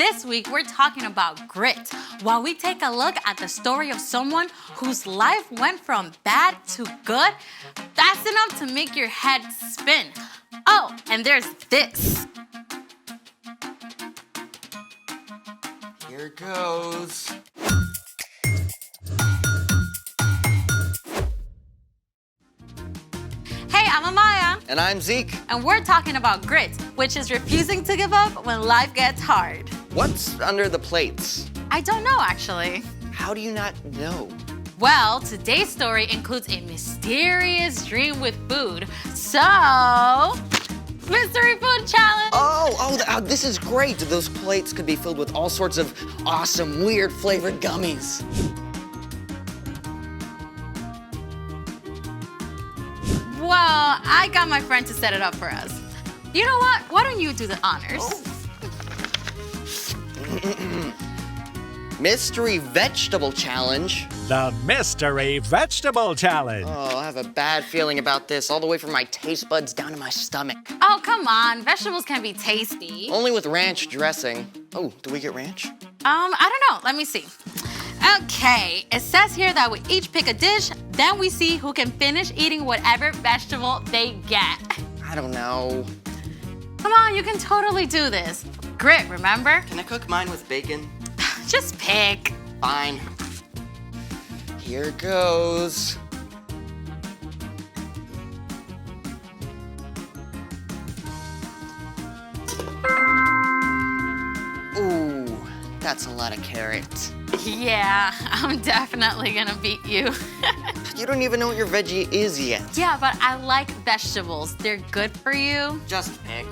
This week, we're talking about grit, while we take a look at the story of someone whose life went from bad to good. That's enough to make your head spin. Oh, and there's this. Here goes. Hey, I'm Amaya. And I'm Zeke. And we're talking about grit, which is refusing to give up when life gets hard. What's under the plates? I don't know, actually. How do you not know? Well, today's story includes a mysterious dream with food. So, mystery food challenge. Oh, this is great. Those plates could be filled with all sorts of awesome, weird flavored gummies. Well, I got my friend to set it up for us. You know what? Why don't you do the honors? Mystery vegetable challenge. The Mystery Vegetable Challenge. Oh, I have a bad feeling about this, all the way from my taste buds down to my stomach. Oh, come on. Vegetables can be tasty. Only with ranch dressing. Oh, do we get ranch? I don't know. Let me see. Okay, it says here that we each pick a dish, then we see who can finish eating whatever vegetable they get. I don't know. Come on, you can totally do this. Grit, remember? Can I cook mine with bacon? Just pick. Fine. Here goes. Ooh, that's a lot of carrots. Yeah, I'm definitely gonna beat you. You don't even know what your veggie is yet. Yeah, but I like vegetables. They're good for you. Just pick.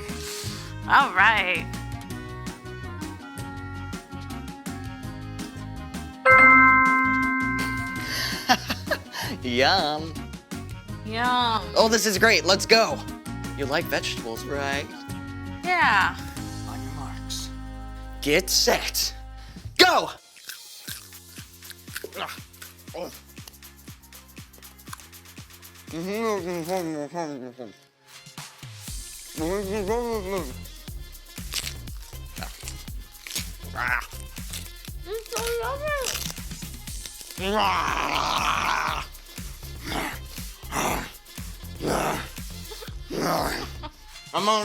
All right. Yum. Yum. Oh, this is great. Let's go. You like vegetables, right? Yeah. On your marks. Get set. Go! It's so yummy.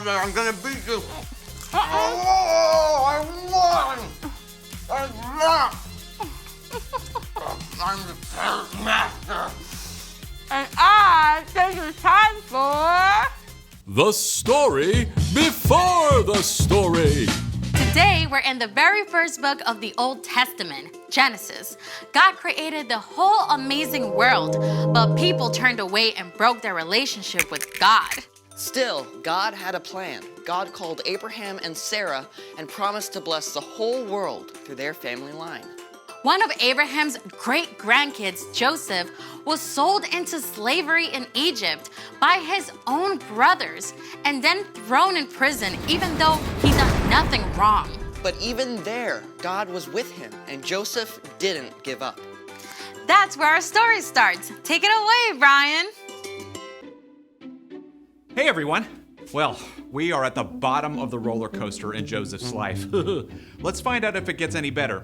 I'm gonna beat you. Oh, I won! I'm the carrot master. And I think it's time for... The story before the story. Today, we're in the very first book of the Old Testament, Genesis. God created the whole amazing world, but people turned away and broke their relationship with God. Still, God had a plan. God called Abraham and Sarah and promised to bless the whole world through their family line. One of Abraham's great-grandkids, Joseph, was sold into slavery in Egypt by his own brothers and then thrown in prison even though he done nothing wrong. But even there, God was with him, and Joseph didn't give up. That's where our story starts. Take it away, Brian. Hey everyone! Well, we are at the bottom of the roller coaster in Joseph's life. Let's find out if it gets any better.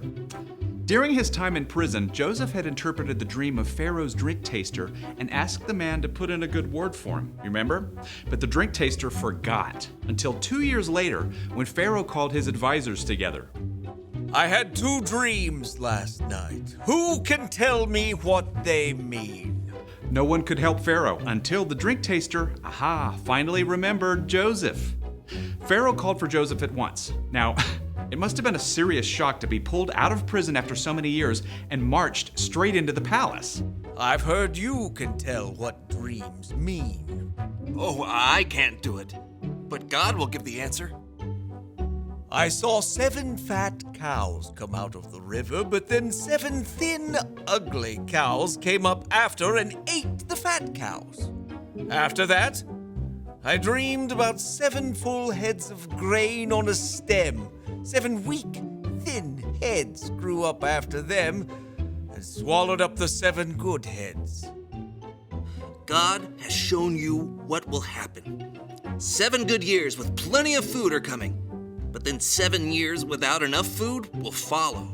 During his time in prison, Joseph had interpreted the dream of Pharaoh's drink taster and asked the man to put in a good word for him, remember? But the drink taster forgot until 2 years later when Pharaoh called his advisors together. I had 2 dreams last night. Who can tell me what they mean? No one could help Pharaoh until the drink taster, finally remembered Joseph. Pharaoh called for Joseph at once. Now, it must have been a serious shock to be pulled out of prison after so many years and marched straight into the palace. I've heard you can tell what dreams mean. Oh, I can't do it. But God will give the answer. I saw 7 fat cows come out of the river, but then 7 thin, ugly cows came up after and ate the fat cows. After that, I dreamed about 7 full heads of grain on a stem. 7 weak, thin heads grew up after them and swallowed up the 7 good heads. God has shown you what will happen. 7 good years with plenty of food are coming. but then 7 years without enough food will follow.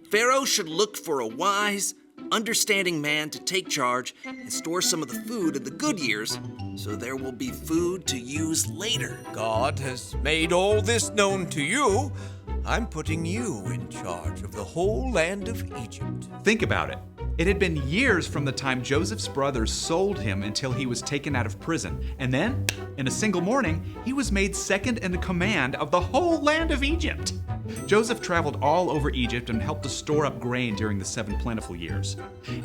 Pharaoh should look for a wise, understanding man to take charge and store some of the food in the good years so there will be food to use later. God has made all this known to you. I'm putting you in charge of the whole land of Egypt. Think about it. It had been years from the time Joseph's brothers sold him until he was taken out of prison. And then, in a single morning, he was made second in command of the whole land of Egypt. Joseph traveled all over Egypt and helped to store up grain during the 7 plentiful years.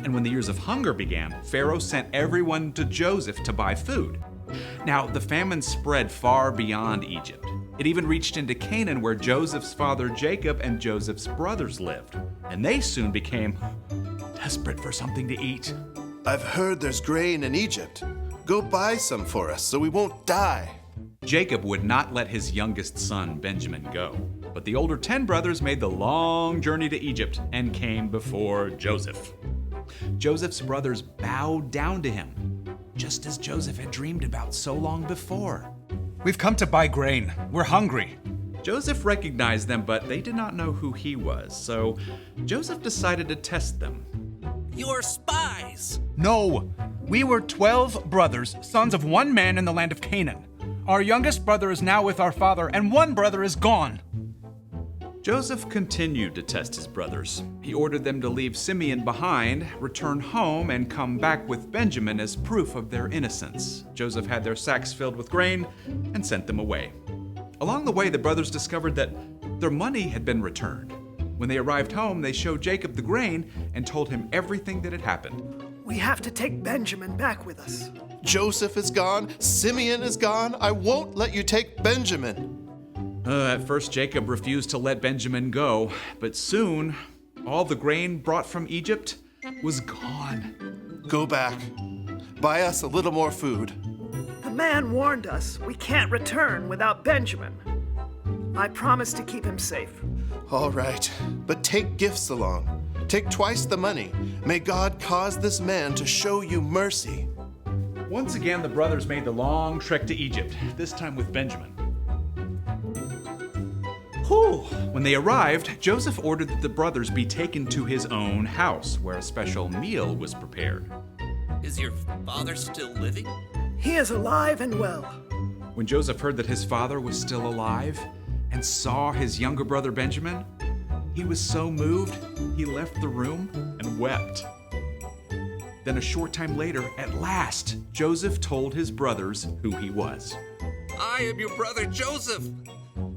And when the years of hunger began, Pharaoh sent everyone to Joseph to buy food. Now, the famine spread far beyond Egypt. It even reached into Canaan, where Joseph's father Jacob and Joseph's brothers lived. And they soon became desperate for something to eat. I've heard there's grain in Egypt. Go buy some for us so we won't die. Jacob would not let his youngest son, Benjamin, go. But the older 10 brothers made the long journey to Egypt and came before Joseph. Joseph's brothers bowed down to him, just as Joseph had dreamed about so long before. We've come to buy grain. We're hungry. Joseph recognized them, but they did not know who he was, so Joseph decided to test them. You're spies! No, we were 12 brothers, sons of one man in the land of Canaan. Our youngest brother is now with our father, and one brother is gone. Joseph continued to test his brothers. He ordered them to leave Simeon behind, return home, and come back with Benjamin as proof of their innocence. Joseph had their sacks filled with grain and sent them away. Along the way, the brothers discovered that their money had been returned. When they arrived home, they showed Jacob the grain and told him everything that had happened. We have to take Benjamin back with us. Joseph is gone. Simeon is gone. I won't let you take Benjamin. At first, Jacob refused to let Benjamin go, but soon, all the grain brought from Egypt was gone. Go back. Buy us a little more food. The man warned us we can't return without Benjamin. I promise to keep him safe. All right, but take gifts along. Take twice the money. May God cause this man to show you mercy. Once again, the brothers made the long trek to Egypt, this time with Benjamin. When they arrived, Joseph ordered that the brothers be taken to his own house, where a special meal was prepared. Is your father still living? He is alive and well. When Joseph heard that his father was still alive and saw his younger brother Benjamin, he was so moved, he left the room and wept. Then a short time later, at last, Joseph told his brothers who he was. I am your brother Joseph,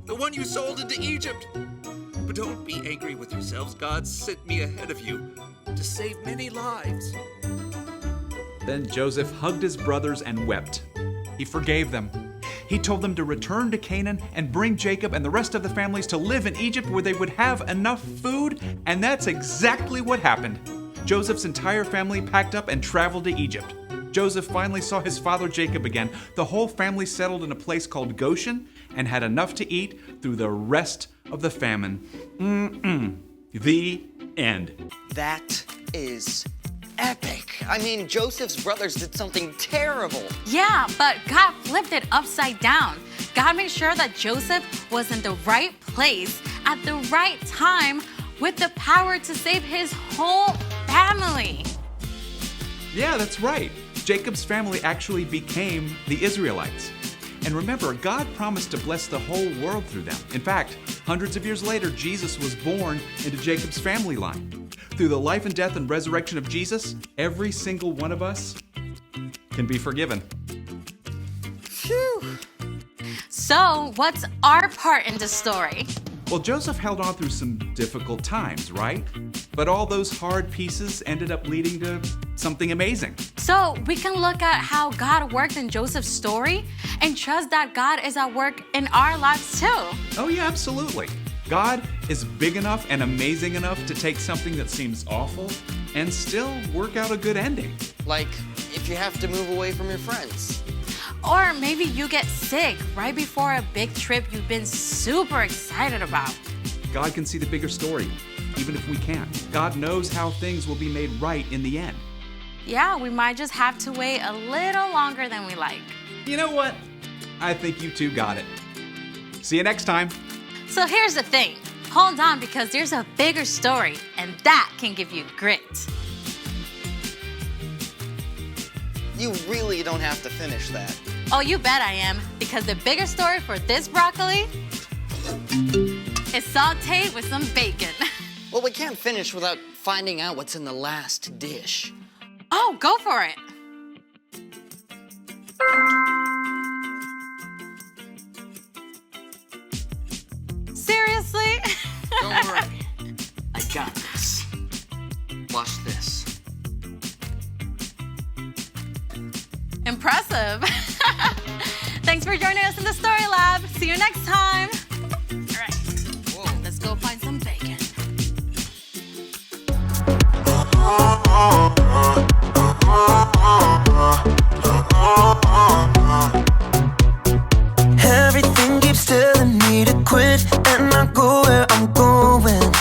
the one you sold into Egypt. But don't be angry with yourselves. God sent me ahead of you to save many lives. Then Joseph hugged his brothers and wept. He forgave them. He told them to return to Canaan and bring Jacob and the rest of the families to live in Egypt, where they would have enough food, and that's exactly what happened. Joseph's entire family packed up and traveled to Egypt. Joseph finally saw his father Jacob again. The whole family settled in a place called Goshen and had enough to eat through the rest of the famine. The end. That is epic. I mean, Joseph's brothers did something terrible. Yeah, but God flipped it upside down. God made sure that Joseph was in the right place at the right time with the power to save his whole family. Yeah, that's right. Jacob's family actually became the Israelites. And remember, God promised to bless the whole world through them. In fact, hundreds of years later, Jesus was born into Jacob's family line. Through the life and death and resurrection of Jesus, every single one of us can be forgiven. Phew. So, what's our part in the story? Well, Joseph held on through some difficult times, right? But all those hard pieces ended up leading to something amazing. So, we can look at how God worked in Joseph's story and trust that God is at work in our lives too. Oh yeah, absolutely. God is big enough and amazing enough to take something that seems awful and still work out a good ending. Like, if you have to move away from your friends. Or maybe you get sick right before a big trip you've been super excited about. God can see the bigger story, even if we can't. God knows how things will be made right in the end. Yeah, we might just have to wait a little longer than we like. You know what? I think you two got it. See you next time. So here's the thing. Hold on, because there's a bigger story, and that can give you grit. You really don't have to finish that. Oh, you bet I am, because the bigger story for this broccoli is sauteed with some bacon. Well, we can't finish without finding out what's in the last dish. Oh, go for it. Seriously? Don't worry. I got this. Watch this. Impressive. Thanks for joining us in the Story Lab. See you next time. All right, let's go find some bacon. Everything keeps telling me to quit and not go where I'm going.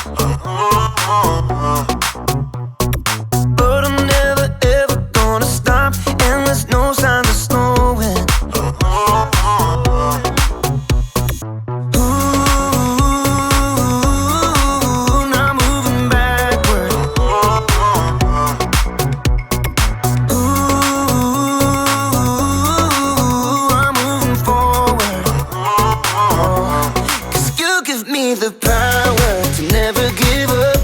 But I'm never ever gonna stop, and there's no sign of slowing. Ooh, now moving backward. Ooh, I'm moving forward. 'Cause you give me the power to never give up.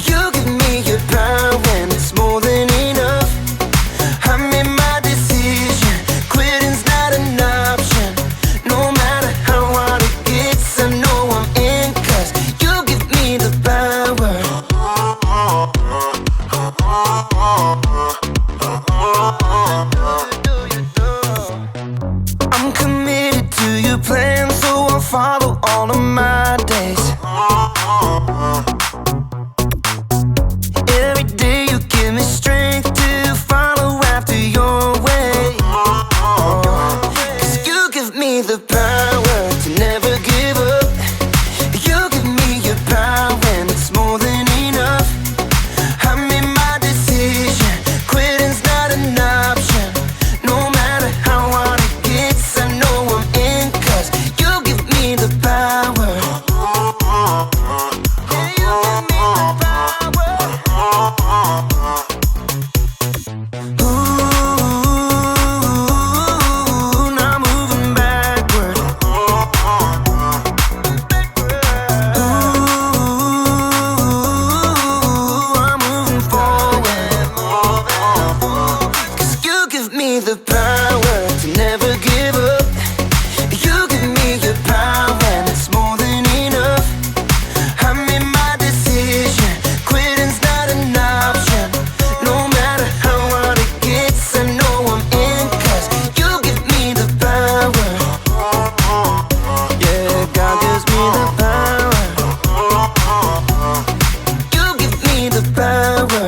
You give me your power when it's more than enough. I made my decision, quitting's not an option. No matter how hard it gets, I know I'm in, 'cause you give me the power. I'm committed to your plan, so I'll follow all of my days. Every day you give me strength to follow after your way. 'Cause you give me the power to never give up. You give me your power when it's more than enough. I made my decision, quitting's not an option. No matter how hard it gets, I know I'm in, 'cause you give me the power. Yeah, you give me the power. Ooh, now moving backward. Ooh, I'm moving forward. 'Cause you give me the power to never give up. You give me your power and it's more than enough. I made my decision, quitting's not an option. No matter how hard it gets, I know I'm in, 'cause you give me the power. Yeah, God gives me the power. You give me the power.